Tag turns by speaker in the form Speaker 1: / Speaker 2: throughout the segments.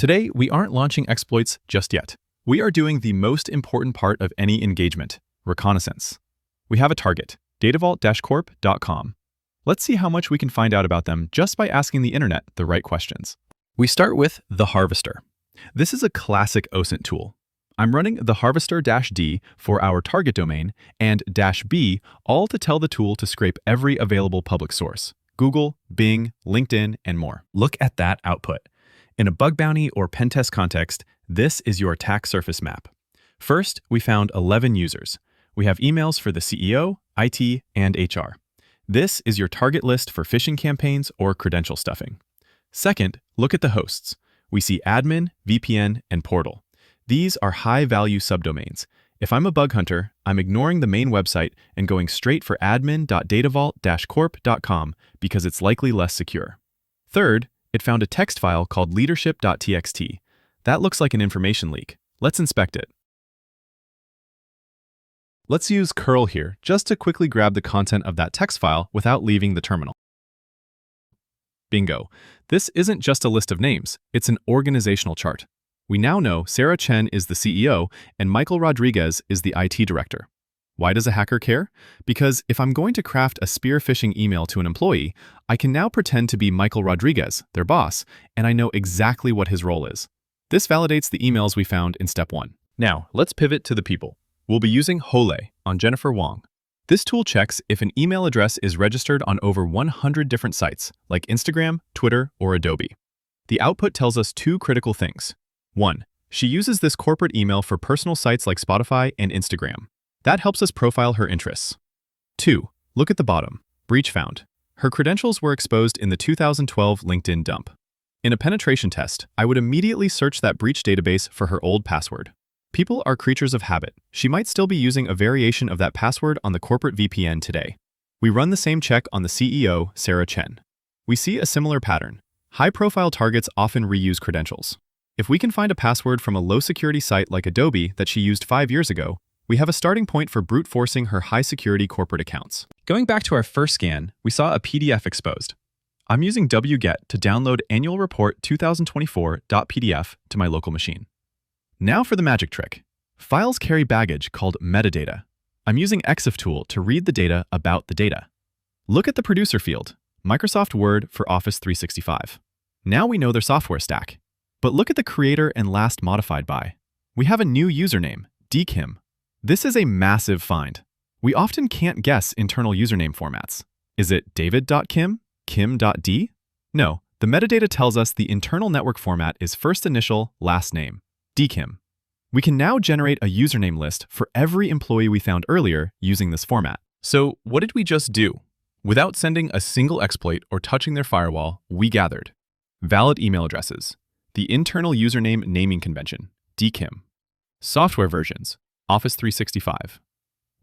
Speaker 1: Today, we aren't launching exploits just yet. We are doing the most important part of any engagement, reconnaissance. We have a target, datavault-corp.com. Let's see how much we can find out about them just by asking the internet the right questions. We start with the Harvester. This is a classic OSINT tool. I'm running the harvester-d for our target domain and -b all to tell the tool to scrape every available public source: Google, Bing, LinkedIn, and more. Look at that output. In a bug bounty or pen test context, this is your attack surface map. First, we found 11 users. We have emails for the CEO, IT, and HR. This is your target list for phishing campaigns or credential stuffing. Second, look at the hosts. We see admin, VPN, and portal. These are high-value subdomains. If I'm a bug hunter, I'm ignoring the main website and going straight for admin.datavault-corp.com because it's likely less secure. Third, it found a text file called leadership.txt. That looks like an information leak. Let's inspect it. Let's use curl here just to quickly grab the content of that text file without leaving the terminal. Bingo. This isn't just a list of names, it's an organizational chart. We now know Sarah Chen is the CEO and Michael Rodriguez is the IT director. Why does a hacker care? Because if I'm going to craft a spear phishing email to an employee, I can now pretend to be Michael Rodriguez, their boss, and I know exactly what his role is. This validates the emails we found in step 1. Now, let's pivot to the people. We'll be using Hole on Jennifer Wong. This tool checks if an email address is registered on over 100 different sites, like Instagram, Twitter, or Adobe. The output tells us 2 critical things. 1. She uses this corporate email for personal sites like Spotify and Instagram. That helps us profile her interests. 2. Look at the bottom. Breach found. Her credentials were exposed in the 2012 LinkedIn dump. In a penetration test, I would immediately search that breach database for her old password. People are creatures of habit. She might still be using a variation of that password on the corporate VPN today. We run the same check on the CEO, Sarah Chen. We see a similar pattern. High-profile targets often reuse credentials. If we can find a password from a low-security site like Adobe that she used 5 years ago, we have a starting point for brute-forcing her high-security corporate accounts. Going back to our first scan, we saw a PDF exposed. I'm using wget to download Annual Report 2024.pdf to my local machine. Now for the magic trick. Files carry baggage called metadata. I'm using exiftool to read the data about the data. Look at the producer field, Microsoft Word for Office 365. Now we know their software stack. But look at the creator and last modified by. We have a new username, dkim. This is a massive find. We often can't guess internal username formats. Is it david.kim, kim.d? No, the metadata tells us the internal network format is first initial, last name, dkim. We can now generate a username list for every employee we found earlier using this format. So what did we just do? Without sending a single exploit or touching their firewall, we gathered valid email addresses, the internal username naming convention, dkim, software versions, Office 365,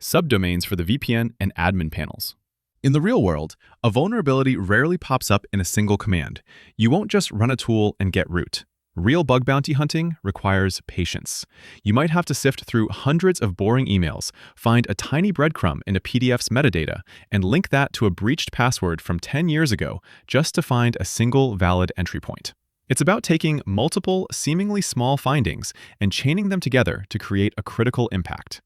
Speaker 1: subdomains for the VPN and admin panels. In the real world, a vulnerability rarely pops up in a single command. You won't just run a tool and get root. Real bug bounty hunting requires patience. You might have to sift through hundreds of boring emails, find a tiny breadcrumb in a PDF's metadata, and link that to a breached password from 10 years ago just to find a single valid entry point. It's about taking multiple, seemingly small findings and chaining them together to create a critical impact.